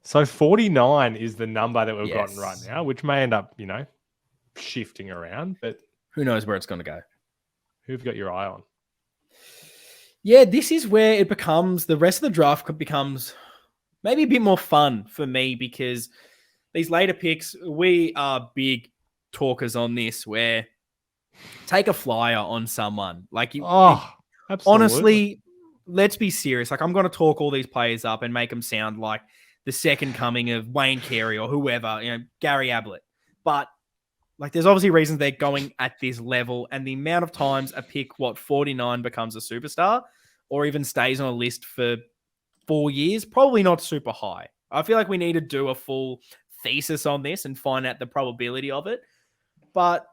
So 49 is the number that we've gotten right Yes. now, which may end up, shifting around. But Who knows where it's going to go? who've got your eye on? Yeah, this is where it becomes, the rest of the draft becomes maybe a bit more fun for me, because these later picks, we are big talkers on this, where take a flyer on someone. Like, Absolutely. honestly, let's be serious. Like, I'm going to talk all these players up and make them sound like the second coming of Wayne Carey or whoever, Gary Ablett. But like, there's obviously reasons they're going at this level, and the amount of times a pick, 49, becomes a superstar or even stays on a list for 4 years, probably not super high. I feel like we need to do a full thesis on this and find out the probability of it. But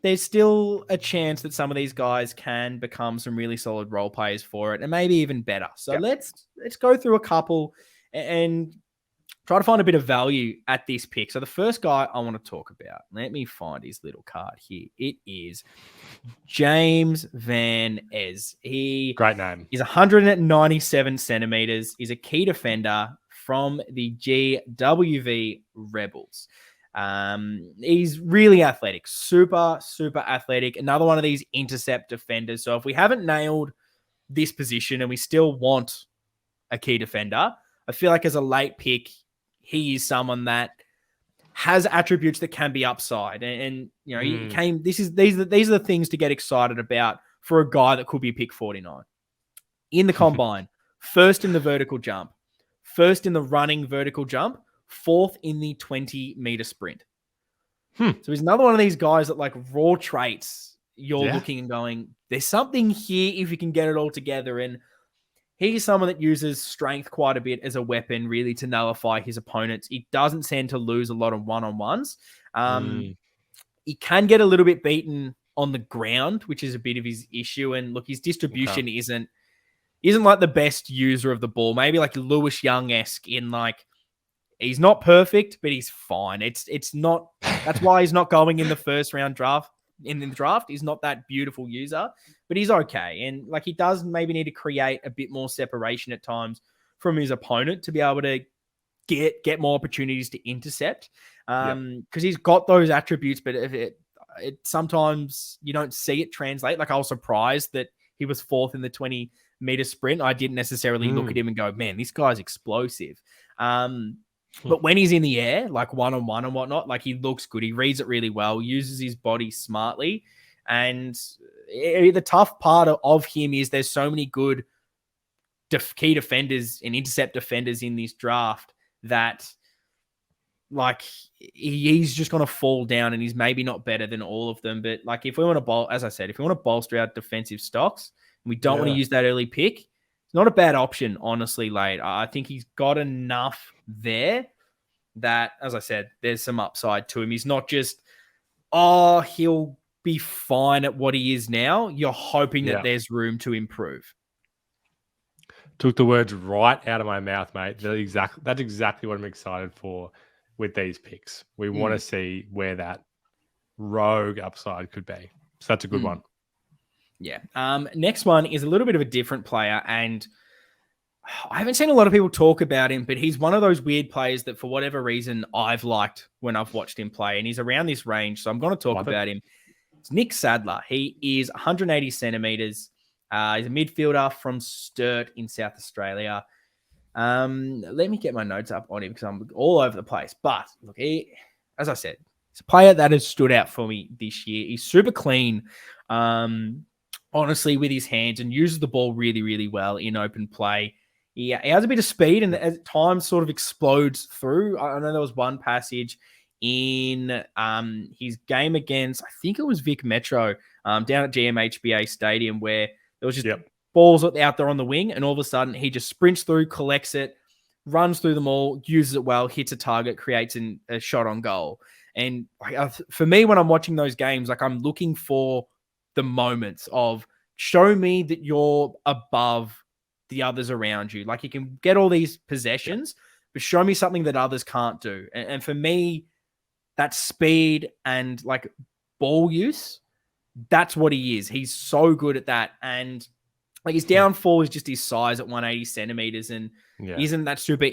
there's still a chance that some of these guys can become some really solid role players for it, and maybe even better. So let's go through a couple and try to find a bit of value at this pick. So the first guy I want to talk about, let me find his little card here. It is James Van Ez. Great name. He's 197 centimeters. He's a key defender from the GWV Rebels. He's really athletic, super, super athletic. Another one of these intercept defenders. So if we haven't nailed this position and we still want a key defender, I feel like as a late pick, he is someone that has attributes that can be upside. And he came. These are the things to get excited about for a guy that could be pick 49 in the combine. First in the vertical jump, first in the running vertical jump, fourth in the 20-meter sprint. So he's another one of these guys that, like, raw traits, you're looking and going, there's something here if you can get it all together. And he's someone that uses strength quite a bit as a weapon, really, to nullify his opponents. He doesn't tend to lose a lot of one-on-ones. He can get a little bit beaten on the ground, which is a bit of his issue. And look, his distribution isn't like the best user of the ball. Maybe like Lewis Young-esque in, like, he's not perfect, but he's fine. It's not. That's why he's not going in the first round draft. In the draft, he's not that beautiful user, but he's okay. And like, he does maybe need to create a bit more separation at times from his opponent to be able to get more opportunities to intercept. Because he's got those attributes, but if it sometimes you don't see it translate. Like, I was surprised that he was fourth in the 20-meter sprint. I didn't necessarily look at him and go, man, this guy's explosive. But when he's in the air, like one-on-one and whatnot, like, he looks good. He reads it really well, uses his body smartly. And the tough part of him is there's so many good key defenders and intercept defenders in this draft that, like, he's just going to fall down, and he's maybe not better than all of them. But like, if we want to as I said, if we want to bolster our defensive stocks and we don't want to use that early pick, it's not a bad option, honestly, late. I think he's got enough there that, as I said, there's some upside to him. He's not just, he'll be fine at what he is now. You're hoping that there's room to improve. Took the words right out of my mouth, mate. That's exactly what I'm excited for with these picks. We want to see where that rogue upside could be. So that's a good one. Yeah. Next one is a little bit of a different player, and I haven't seen a lot of people talk about him, but he's one of those weird players that, for whatever reason, I've liked when I've watched him play, and he's around this range, so I'm going to talk about him. It's Nick Sadler. He is 180 centimeters. He's a midfielder from Sturt in South Australia. Let me get my notes up on him because I'm all over the place. But look, as I said, he's a player that has stood out for me this year. He's super clean, honestly, with his hands, and uses the ball really, really well in open play. He has a bit of speed, and at times sort of explodes through. I know there was one passage in his game against, I think it was Vic Metro, down at GMHBA Stadium, where there was just balls out there on the wing, and all of a sudden he just sprints through, collects it, runs through them all, uses it well, hits a target, creates a shot on goal. And for me, when I'm watching those games, like, I'm looking for the moments of, show me that you're above the others around you. Like, you can get all these possessions, but show me something that others can't do. And for me, that speed and, like, ball use, that's what he is. He's so good at that. And, like, his downfall is just his size at 180 centimeters, and he isn't that super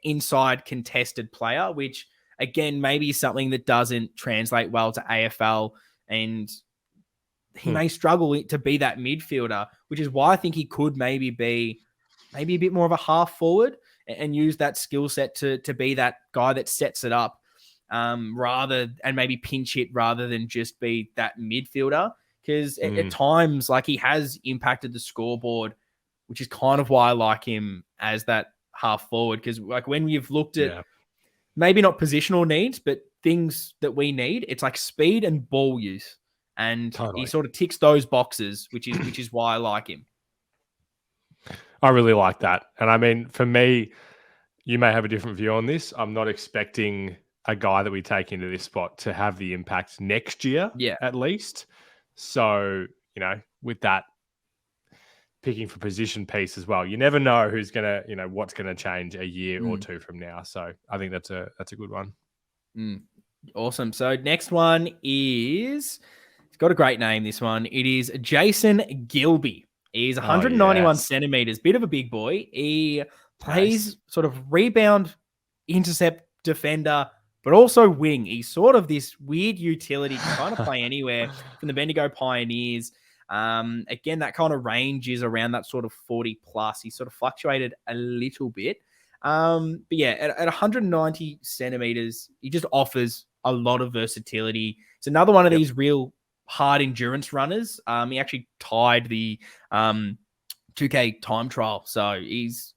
inside contested player, which again maybe is something that doesn't translate well to AFL, and he may struggle to be that midfielder, which is why I think he could maybe be a bit more of a half forward and use that skill set to be that guy that sets it up and maybe pinch hit rather than just be that midfielder. Because at times, like, he has impacted the scoreboard, which is kind of why I like him as that half forward. Because like when you've looked at maybe not positional needs, but things that we need, it's like speed and ball use. And he sort of ticks those boxes, which is why I like him. I really like that. And I mean, for me, you may have a different view on this. I'm not expecting a guy that we take into this spot to have the impact next year, at least. So, with that picking for position piece as well, you never know who's going to, what's going to change a year or two from now. So I think that's a good one. Awesome. So next one is... It's got a great name, this one. It is Jason Gilby. He's 191 centimeters, bit of a big boy. He plays sort of rebound, intercept, defender, but also wing. He's sort of this weird utility, can kind of play anywhere from the Bendigo Pioneers. Again, that kind of range is around that sort of 40 plus. He sort of fluctuated a little bit. But yeah, at 190 centimeters, he just offers a lot of versatility. It's another one of these real hard endurance runners. He actually tied the 2K time trial. So he's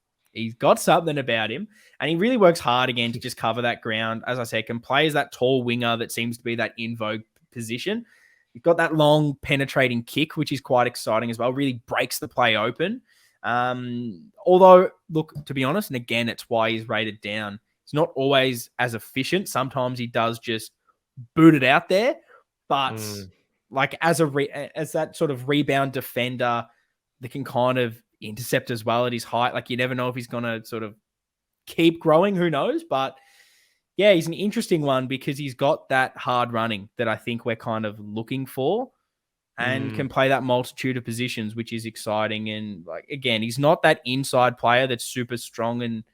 got something about him, and he really works hard again to just cover that ground. As I said, can play as that tall winger that seems to be that in vogue position. He's got that long penetrating kick, which is quite exciting as well. Really breaks the play open. Although, look, to be honest, and again, it's why he's rated down. It's not always as efficient. Sometimes he does just boot it out there, but like as that sort of rebound defender that can kind of intercept as well at his height. Like, you never know if he's going to sort of keep growing. Who knows? But yeah, he's an interesting one because he's got that hard running that I think we're kind of looking for, and can play that multitude of positions, which is exciting. And like, again, he's not that inside player that's super strong and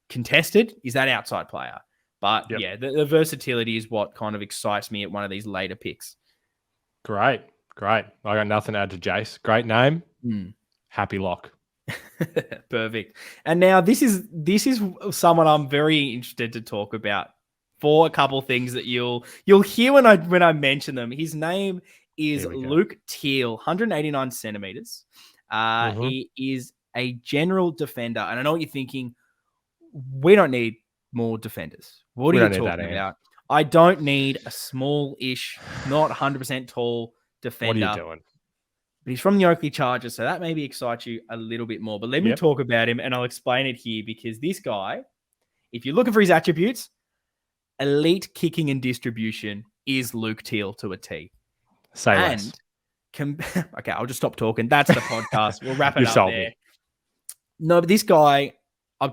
contested. He's that outside player. But yeah, the versatility is what kind of excites me at one of these later picks. Great. I got nothing to add to Jace. Great name. Happy lock. Perfect. And now this is someone I'm very interested to talk about for a couple things that you'll hear when I mention them. His name is Luke Teal, 189 centimeters. He is a general defender, and I know what you're thinking. We don't need more defenders. What are you talking about? I don't need a small-ish, not 100% tall defender. What are you doing? But he's from the Oakley Chargers, so that maybe excites you a little bit more. But let me talk about him, and I'll explain it here, because this guy, if you're looking for his attributes, elite kicking and distribution is Luke Teal to a T. Say less. Okay, I'll just stop talking. That's the podcast. We'll wrap it up there. Me. No, but this guy,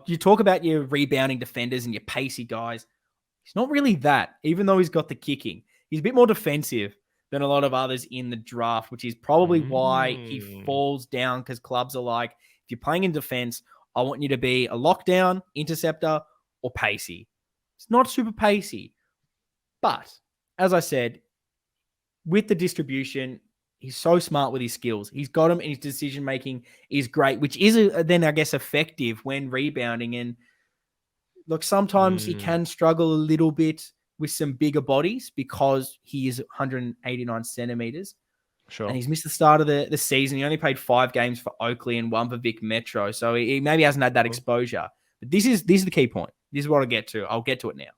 you talk about your rebounding defenders and your pacey guys. He's not really that, even though he's got the kicking. He's a bit more defensive than a lot of others in the draft, which is probably why he falls down, because clubs are like, if you're playing in defense, I want you to be a lockdown, interceptor, or pacey. It's not super pacey. But, as I said, with the distribution, he's so smart with his skills. He's got him, and his decision-making is great, which is then, I guess, effective when rebounding. And look, sometimes he can struggle a little bit with some bigger bodies because he is 189 centimeters. Sure. And he's missed the start of the season. He only played 5 games for Oakley and 1 for Vic Metro. So he maybe hasn't had that exposure. But this is the key point. This is what I'll get to. I'll get to it now.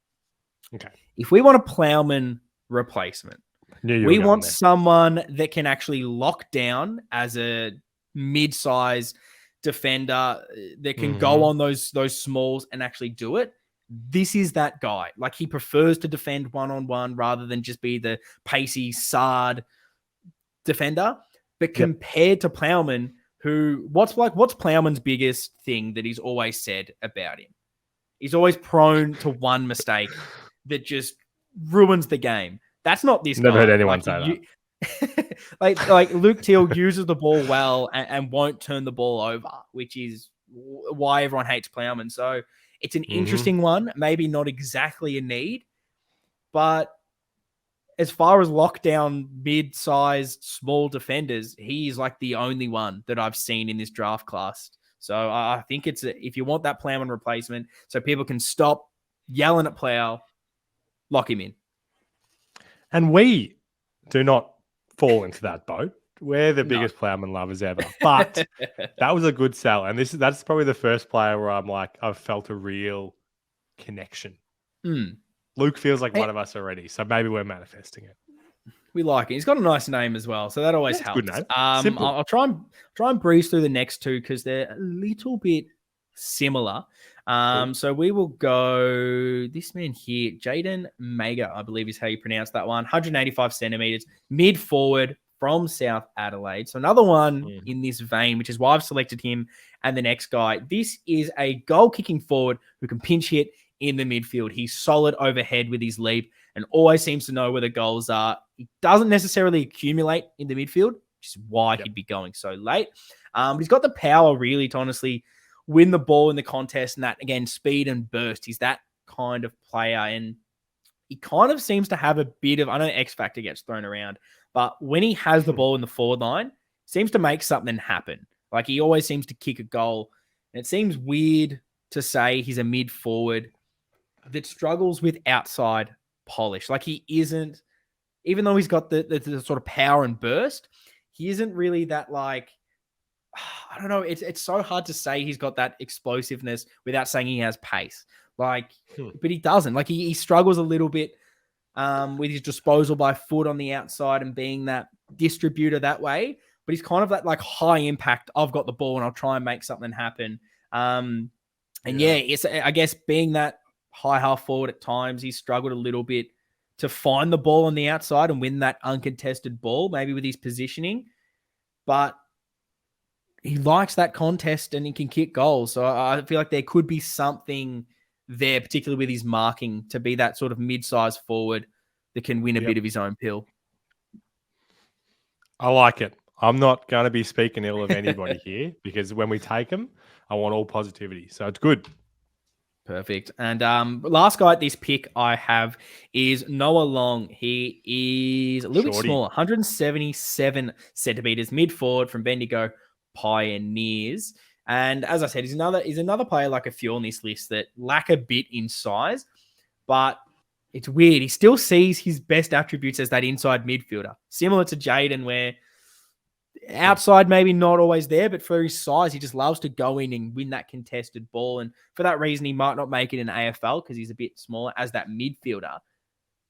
Okay. If we want a Plowman replacement, we want someone that can actually lock down as a mid-size defender that can go on those smalls and actually do it. This is that guy. Like, he prefers to defend one-on-one rather than just be the pacey Sard defender. But compared to Plowman, what's Plowman's biggest thing that he's always said about him? He's always prone to one mistake that just ruins the game. That's not this guy. Never heard anyone say that. like Luke Teal uses the ball well and won't turn the ball over, which is why everyone hates Plowman. So it's an interesting one, maybe not exactly a need, but as far as lockdown, mid-sized, small defenders, he's like the only one that I've seen in this draft class. So I think if you want that Plowman replacement, so people can stop yelling at Plow, lock him in. And we do not fall into that boat. We're the biggest Plowman lovers ever. But that was a good sell. And that's probably the first player where I'm like, I've felt a real connection. Luke feels like one of us already, so maybe we're manifesting it. We like it. He's got a nice name as well, so that always helps. Good name. Simple. I'll try and breeze through the next two because they're a little bit similar. Cool. So we will go this man here, Jaden Mega, I believe is how you pronounce that one. 185 centimeters, mid forward from South Adelaide. So another one in this vein, which is why I've selected him and the next guy. This is a goal kicking forward who can pinch hit in the midfield. He's solid overhead with his leap and always seems to know where the goals are. He doesn't necessarily accumulate in the midfield, which is why he'd be going so late. But he's got the power really to honestly win the ball in the contest, and that, again, speed and burst. He's that kind of player, and he kind of seems to have a bit of, I know X Factor gets thrown around, but when he has the ball in the forward line, seems to make something happen. Like, he always seems to kick a goal, and it seems weird to say he's a mid forward that struggles with outside polish. Like, he isn't, even though he's got the sort of power and burst, he isn't really that, like, I don't know. It's so hard to say he's got that explosiveness without saying he has pace. Like, but he doesn't. Like, he struggles a little bit with his disposal by foot on the outside and being that distributor that way. But he's kind of that, like, high impact. I've got the ball and I'll try and make something happen. It's, I guess, being that high half forward at times, he's struggled a little bit to find the ball on the outside and win that uncontested ball, maybe with his positioning. But he likes that contest and he can kick goals. So I feel like there could be something there, particularly with his marking, to be that sort of mid-sized forward that can win a bit of his own pill. I like it. I'm not going to be speaking ill of anybody here because when we take them, I want all positivity. So it's good. Perfect. And last guy at this pick I have is Noah Long. He is a little bit smaller, 177 centimeters, mid forward from Bendigo Pioneers. And as I said, he's another player like a few on this list that lack a bit in size, but it's weird. He still sees his best attributes as that inside midfielder, similar to Jaden, where outside maybe not always there, but for his size, he just loves to go in and win that contested ball. And for that reason, he might not make it in AFL because he's a bit smaller as that midfielder.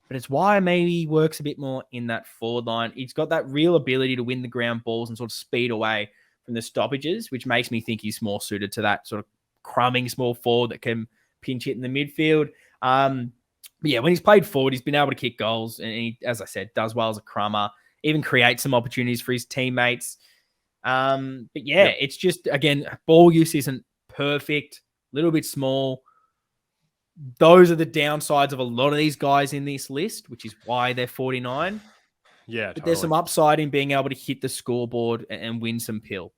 But it's why maybe he works a bit more in that forward line. He's got that real ability to win the ground balls and sort of speed away from the stoppages, which makes me think he's more suited to that sort of crumbing small forward that can pinch hit in the midfield. But yeah, when he's played forward, he's been able to kick goals. And he, as I said, does well as a crummer, even creates some opportunities for his teammates. It's just, again, ball use isn't perfect, a little bit small. Those are the downsides of a lot of these guys in this list, which is why they're 49. Yeah, but there's some upside in being able to hit the scoreboard and win some pill,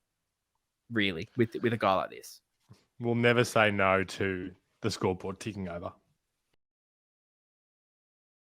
really, with a guy like this. We'll never say no to the scoreboard ticking over.